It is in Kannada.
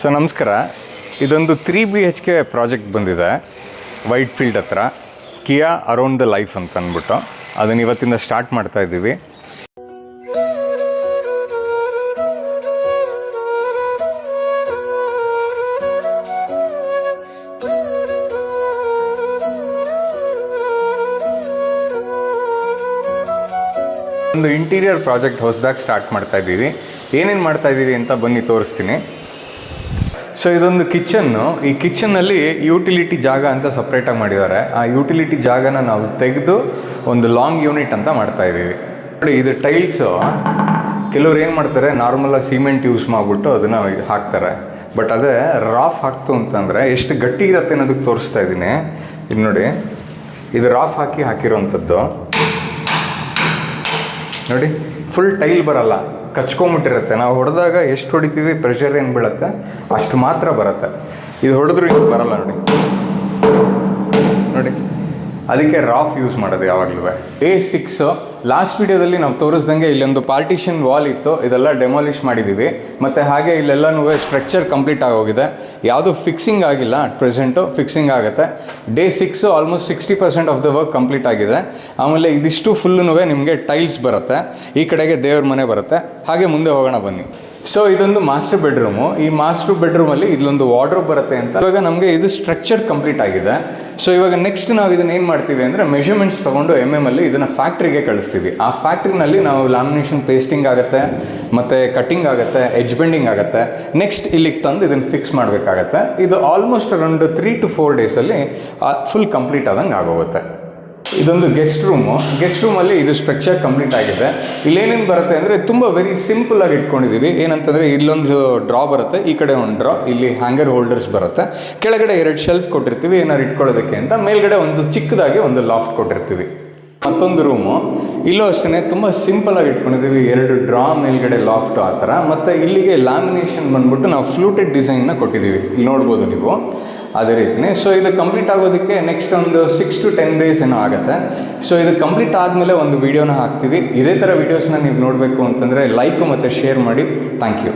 ಸೊ ನಮಸ್ಕಾರ. ಇದೊಂದು 3BHK ಪ್ರಾಜೆಕ್ಟ್ ಬಂದಿದೆ ವೈಟ್ ಫೀಲ್ಡ್ ಹತ್ರ, ಕಿಯಾ ಅರೌಂಡ್ ದ ಲೈಫ್ ಅಂತ ಅಂದ್ಬಿಟ್ಟು. ಅದನ್ನು ಇವತ್ತಿಂದ ಸ್ಟಾರ್ಟ್ ಮಾಡ್ತಾ ಇದ್ದೀವಿ. ಒಂದು ಇಂಟೀರಿಯರ್ ಪ್ರಾಜೆಕ್ಟ್ ಹೊಸದಾಗಿ ಸ್ಟಾರ್ಟ್ ಮಾಡ್ತಾ ಇದ್ದೀವಿ. ಏನೇನು ಮಾಡ್ತಾ ಇದ್ದೀವಿ ಅಂತ ಬನ್ನಿ ತೋರಿಸ್ತೀನಿ. ಸೊ ಇದೊಂದು ಕಿಚನ್ನು. ಈ ಕಿಚನ್ನಲ್ಲಿ ಯೂಟಿಲಿಟಿ ಜಾಗ ಅಂತ ಸಪ್ರೇಟಾಗಿ ಮಾಡಿದ್ದಾರೆ. ಆ ಯೂಟಿಲಿಟಿ ಜಾಗನ ನಾವು ತೆಗೆದು ಒಂದು ಲಾಂಗ್ ಯೂನಿಟ್ ಅಂತ ಮಾಡ್ತಾ ಇದ್ದೀವಿ. ನೋಡಿ, ಇದು ಟೈಲ್ಸು ಕೆಲವ್ರು ಏನು ಮಾಡ್ತಾರೆ, ನಾರ್ಮಲಾಗಿ ಸಿಮೆಂಟ್ ಯೂಸ್ ಮಾಡಿಬಿಟ್ಟು ಅದನ್ನು ಹಾಕ್ತಾರೆ. ಬಟ್ ಅದೇ ರಾಫ್ ಹಾಕ್ತು ಅಂತಂದರೆ ಎಷ್ಟು ಗಟ್ಟಿ ಇರುತ್ತೆ ಅನ್ನೋದಕ್ಕೆ ತೋರಿಸ್ತಾ ಇದ್ದೀನಿ. ಇದು ನೋಡಿ, ಇದು ರಾಫ್ ಹಾಕಿರೋವಂಥದ್ದು ನೋಡಿ. ಫುಲ್ ಟೈಲ್ ಬರಲ್ಲ, ಕಚ್ಕೊಂಬಿಟ್ಟಿರುತ್ತೆ. ನಾವು ಹೊಡೆದಾಗ ಎಷ್ಟು ಹೊಡಿತೀವಿ, ಪ್ರೆಷರ್ ಏನು ಬೀಳುತ್ತೆ ಅಷ್ಟು ಮಾತ್ರ ಬರುತ್ತೆ. ಇದು ಹೊಡೆದ್ರೂ ಇದು ಬರಲ್ಲ ನೋಡಿ. ಅದಕ್ಕೆ ರಾಫ್ ಯೂಸ್ ಮಾಡೋದು ಯಾವಾಗಲೂ. A6 ಲಾಸ್ಟ್ ವಿಡಿಯೋದಲ್ಲಿ ನಾವು ತೋರಿಸ್ದಂಗೆ ಇಲ್ಲೊಂದು ಪಾರ್ಟಿಷನ್ ವಾಲ್ ಇತ್ತು, ಇದೆಲ್ಲ ಡೆಮಾಲಿಷ್ ಮಾಡಿದ್ದೀವಿ. ಮತ್ತು ಹಾಗೆ ಇಲ್ಲೆಲ್ಲನೂ ಸ್ಟ್ರಕ್ಚರ್ ಕಂಪ್ಲೀಟ್ ಆಗೋಗಿದೆ. ಯಾವುದೂ ಫಿಕ್ಸಿಂಗ್ ಆಗಿಲ್ಲ. ಅಟ್ ಪ್ರೆಸೆಂಟು ಫಿಕ್ಸಿಂಗ್ ಆಗುತ್ತೆ. Day 6 almost 60% of the work complete ಆಗಿದೆ. ಆಮೇಲೆ ಇದಿಷ್ಟು ಫುಲ್ಲೂ ನಿಮಗೆ ಟೈಲ್ಸ್ ಬರುತ್ತೆ. ಈ ಕಡೆಗೆ ದೇವ್ರ ಮನೆ ಬರುತ್ತೆ. ಹಾಗೆ ಮುಂದೆ ಹೋಗೋಣ ಬನ್ನಿ. ಸೊ ಇದೊಂದು ಮಾಸ್ಟರ್ ಬೆಡ್ರೂಮು. ಈ ಮಾಸ್ಟರ್ ಬೆಡ್ರೂಮಲ್ಲಿ ಇಲ್ಲೊಂದು ವಾರ್ಡ್ರೋಬ್ ಬರುತ್ತೆ ಅಂತ. ಇವಾಗ ನಮಗೆ ಇದು ಸ್ಟ್ರಕ್ಚರ್ ಕಂಪ್ಲೀಟ್ ಆಗಿದೆ. ಸೊ ಇವಾಗ ನೆಕ್ಸ್ಟ್ ನಾವು ಇದನ್ನು ಏನು ಮಾಡ್ತೀವಿ ಅಂದರೆ, ಮೆಷರ್ಮೆಂಟ್ಸ್ ತೊಗೊಂಡು ಅಲ್ಲಿ ಇದನ್ನು ಫ್ಯಾಕ್ಟ್ರಿಗೆ ಕಳಿಸ್ತೀವಿ. ಆ ಫ್ಯಾಕ್ಟ್ರಿನಲ್ಲಿ ನಾವು ಲ್ಯಾಮಿನೇಷನ್ ಪೇಸ್ಟಿಂಗ್ ಆಗುತ್ತೆ, ಮತ್ತು ಕಟ್ಟಿಂಗ್ ಆಗುತ್ತೆ, ಎಡ್ಜ್ ಬೆಂಡಿಂಗ್ ಆಗುತ್ತೆ. ನೆಕ್ಸ್ಟ್ ಇಲ್ಲಿಗೆ ತಂದು ಇದನ್ನು ಫಿಕ್ಸ್ ಮಾಡಬೇಕಾಗತ್ತೆ. ಇದು ಆಲ್ಮೋಸ್ಟ್ ಅರೌಂಡ್ 3 to 4 ಡೇಸಲ್ಲಿ ಫುಲ್ ಕಂಪ್ಲೀಟ್ ಆದಂಗೆ ಆಗೋಗುತ್ತೆ. ಇದೊಂದು ಗೆಸ್ಟ್ ರೂಮು. ಗೆಸ್ಟ್ ರೂಮಲ್ಲಿ ಇದು ಸ್ಟ್ರಕ್ಚರ್ ಕಂಪ್ಲೀಟ್ ಆಗಿದೆ. ಇಲ್ಲೇನೇನು ಬರುತ್ತೆ ಅಂದರೆ, ತುಂಬ ವೆರಿ ಸಿಂಪಲ್ಲಾಗಿ ಇಟ್ಕೊಂಡಿದ್ದೀವಿ. ಏನಂತಂದರೆ, ಇಲ್ಲೊಂದು ಡ್ರಾ ಬರುತ್ತೆ, ಈ ಕಡೆ ಒಂದು ಡ್ರಾ, ಇಲ್ಲಿ ಹ್ಯಾಂಗರ್ ಹೋಲ್ಡರ್ಸ್ ಬರುತ್ತೆ, ಕೆಳಗಡೆ 2 ಶೆಲ್ಫ್ ಕೊಟ್ಟಿರ್ತೀವಿ ಏನಾದ್ರು ಇಟ್ಕೊಳ್ಳೋದಕ್ಕೆ ಅಂತ, ಮೇಲ್ಗಡೆ ಒಂದು ಚಿಕ್ಕದಾಗಿ ಒಂದು ಲಾಫ್ಟ್ ಕೊಟ್ಟಿರ್ತೀವಿ. ಮತ್ತೊಂದು ರೂಮು, ಇಲ್ಲೂ ಅಷ್ಟೇ ತುಂಬ ಸಿಂಪಲ್ಲಾಗಿ ಇಟ್ಕೊಂಡಿದ್ದೀವಿ. 2 ಡ್ರಾ, ಮೇಲ್ಗಡೆ ಲಾಫ್ಟು ಆ ಥರ. ಮತ್ತು ಇಲ್ಲಿಗೆ ಲ್ಯಾಮಿನೇಷನ್ ಬಂದ್ಬಿಟ್ಟು ನಾವು ಫ್ಲೂಟೆಡ್ ಡಿಸೈನ್ನ ಕೊಟ್ಟಿದ್ದೀವಿ. ಇಲ್ಲಿ ನೋಡ್ಬೋದು ನೀವು ಅದೇ ರೀತಿಯೇ. ಸೊ ಇದು ಕಂಪ್ಲೀಟ್ ಆಗೋದಕ್ಕೆ ನೆಕ್ಸ್ಟ್ ಒಂದು 6 to 10 ಡೇಸ್ ಏನೋ ಆಗುತ್ತೆ. ಸೊ ಇದು ಕಂಪ್ಲೀಟ್ ಆದಮೇಲೆ ಒಂದು ವೀಡಿಯೋನ ಹಾಕ್ತೀವಿ. ಇದೇ ಥರ ವೀಡಿಯೋಸ್ನ ನೀವು ನೋಡಬೇಕು ಅಂತಂದರೆ ಲೈಕ್ ಮತ್ತು ಶೇರ್ ಮಾಡಿ. Thank you.